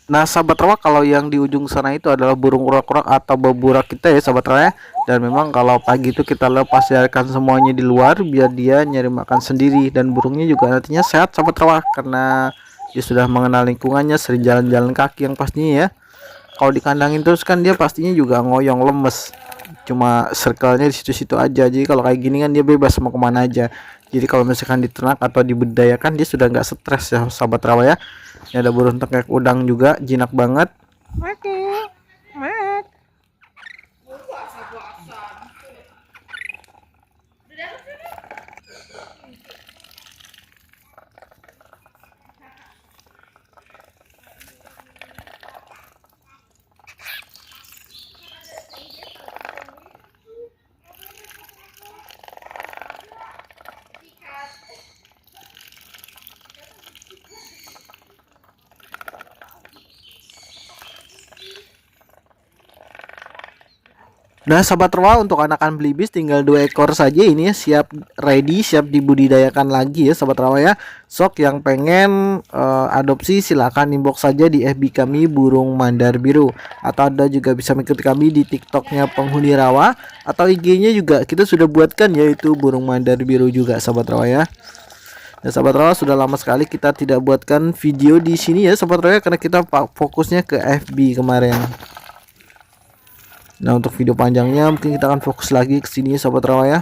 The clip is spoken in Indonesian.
Nah, sahabat rawa, kalau yang di ujung sana itu adalah burung urak-urak atau beburak kita ya, sahabat rawa ya. Dan memang kalau pagi itu kita lepas biarkan semuanya di luar biar dia nyari makan sendiri, dan burungnya juga nantinya sehat sahabat rawa karena dia sudah mengenal lingkungannya, sering jalan-jalan kaki yang pastinya ya. Kalau dikandangin terus kan dia pastinya juga ngoyong, lemes, cuma circle-nya di situ-situ aja. Jadi kalau kayak gini kan dia bebas mau kemana aja. Jadi kalau misalkan diternak atau dibudidayakan dia sudah nggak stres ya sahabat rawa ya. Ini ada burung tengkek udang juga, jinak banget. Nah, sahabat rawa, untuk anakan belibis tinggal 2 ekor saja ini ya, siap ready, siap dibudidayakan lagi ya sahabat rawa ya. Sok yang pengen adopsi silahkan inbox saja di FB kami burung mandar biru, atau Anda juga bisa mengikuti kami di TikToknya penghuni rawa, atau IG-nya juga kita sudah buatkan yaitu burung mandar biru juga sahabat rawa ya. Dan sahabat rawa, sudah lama sekali kita tidak buatkan video di sini ya sahabat rawa karena kita fokusnya ke FB kemarin. Nah, untuk video panjangnya mungkin kita akan fokus lagi ke sini sahabat rawa ya.